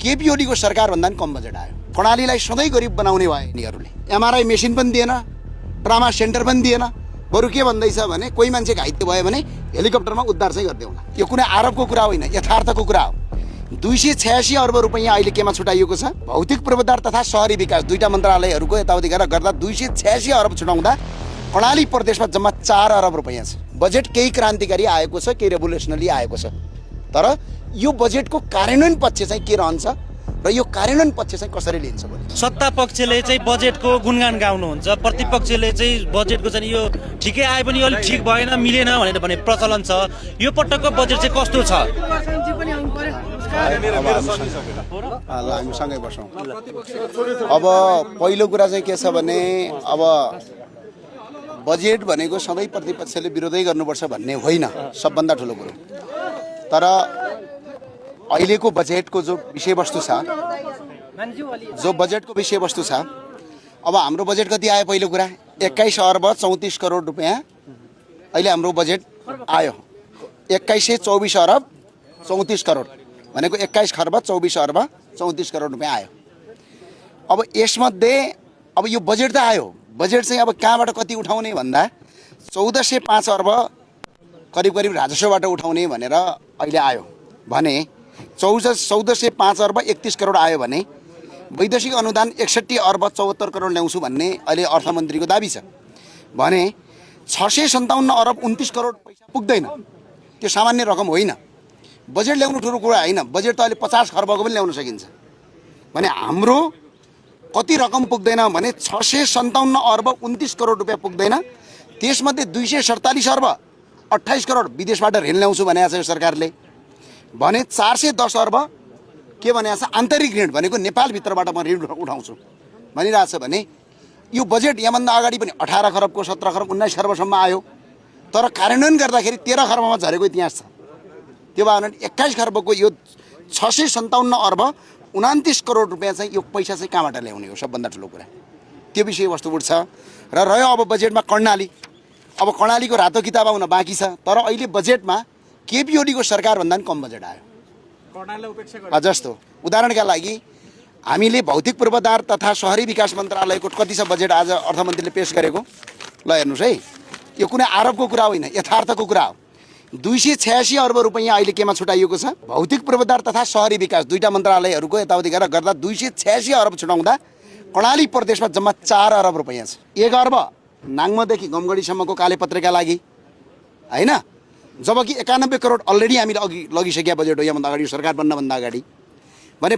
केपी ओलीको सरकारभन्दा पनि कम बजेट आयो। कर्णालीलाई सधैँ गरिब बनाउने भयो यिनीहरूले। एमआरआई मेसिन पनि दिएन, ट्रामा सेन्टर पनि दिएन। बरु के भन्दैछ भने कोही मान्छे घाइते भयो भने हेलिकप्टरमा उद्धार चाहिँ गरिदेऊ न। यो कुनै आरोपको कुरा होइन, यथार्थको कुरा हो। 286 अर्ब रुपैयाँ अहिले केमा छुटाइएको छ? भौतिक पूर्वाधार तथा शहरी विकास दुईटा मन्त्रालयहरूको यताउति गरेर गर्दा 286 अर्ब छुटाउँदा कर्णाली प्रदेशमा जम्मा 4 अर्ब रुपैयाँ छ। बजेट केही क्रान्तिकारी आएको छ, केही रेभोल्युसनरी आएको छ। तर यो बजेटको कार्यान्वयन पक्ष चाहिँ के रहन्छ र यो कार्यान्वयन पक्ष चाहिँ कसरी लिन्छ भने सत्ता पक्षले चाहिँ बजेटको गुणगान गाउनुहुन्छ, प्रतिपक्षले चाहिँ बजेटको चाहिँ यो ठिकै आए पनि अलिक ठिक भएन, मिलेन भनेर भने प्रचलन छ। यो पटकको बजेट चाहिँ कस्तो छ? हामी सँगै बसौँ। अब पहिलो कुरा चाहिँ के छ भने अब बजेट भनेको सधैँ प्रतिपक्षले विरोधै गर्नुपर्छ भन्ने होइन, सबभन्दा ठुलो कुरो। तर अहिलेको बजेटको जो विषयवस्तु छ, अब हाम्रो बजेट कति आयो? पहिलो कुरा 21 अर्ब 34 करोड रुपियाँ अहिले हाम्रो बजेट आयो। 2124 अर्ब 34 करोड भनेको 21 खर्ब 24 अर्ब 34 करोड रुपियाँ आयो। अब यसमध्ये अब यो बजेट त आयो, बजेट चाहिँ अब कहाँबाट कति उठाउने भन्दा 1405 अर्ब करिब करिब राजस्वबाट उठाउने भनेर अहिले आयो भने 1405 अर्ब 31 करोड आयो भने वैदेशिक अनुदान 61 अर्ब 74 करोड ल्याउँछु भन्ने अहिले अर्थमन्त्रीको दाबी छ भने 657 अर्ब 29 करोड पैसा पुग्दैन। त्यो सामान्य रकम होइन। बजेट ल्याउनु ठुलो कुरा होइन। बजेट त अहिले 50 खर्बको पनि ल्याउन सकिन्छ भने हाम्रो कति रकम पुग्दैन भने 657 अर्ब 29 करोड रुपियाँ पुग्दैन। त्यसमध्ये 247 अर्ब 28 करोड विदेशबाट ऋण ल्याउँछु भनेको छ यो सरकारले भने 410 अर्ब के भनेको छ आन्तरिक ऋण भनेको नेपालभित्रबाट म ऋण उठाउँछु भनिरहेको छ भने यो बजेट यहाँभन्दा अगाडि पनि 18 खरबको 17 खरब 19 खरबसम्म आयो। तर कार्यान्वयन गर्दाखेरि 13 खर्बमा झरेको इतिहास छ। त्यो भएर 21 खर्बको यो 657 अर्ब 29 करोड रुपियाँ चाहिँ यो पैसा चाहिँ कहाँबाट ल्याउने हो? सबभन्दा ठुलो कुरा त्यो विषयवस्तु उठ्छ। र रह्यो अब बजेटमा कर्णाली, अब कर्णालीको रातो किताब आउन बाँकी छ। तर अहिले बजेटमा केपी ओलीको सरकारभन्दा पनि कम बजेट आयो। जस्तो उदाहरणका लागि हामीले भौतिक पूर्वाधार तथा शहरी विकास मन्त्रालयको कति छ बजेट आज अर्थमन्त्रीले पेश गरेको? ल हेर्नुहोस् है, यो कुनै आरोपको कुरा होइन, यथार्थको कुरा हो। 286 अर्ब रुपैयाँ अहिले केमा छुटाइएको छ? भौतिक पूर्वाधार तथा शहरी विकास दुईटा मन्त्रालयहरूको यताउति गरेर गर्दा 286 अर्ब छुटाउँदा कर्णाली प्रदेशमा जम्मा 4 अर्ब रुपैयाँ छ। 1 अर्ब नाङ्मोदेखि गमगढीसम्मको कालेपत्रका लागि होइन, जबकि 91 करोड अलरेडी हामीले अघि लगिसकेका बजेट हो योभन्दा अगाडि सरकार बन्नभन्दा अगाडि भने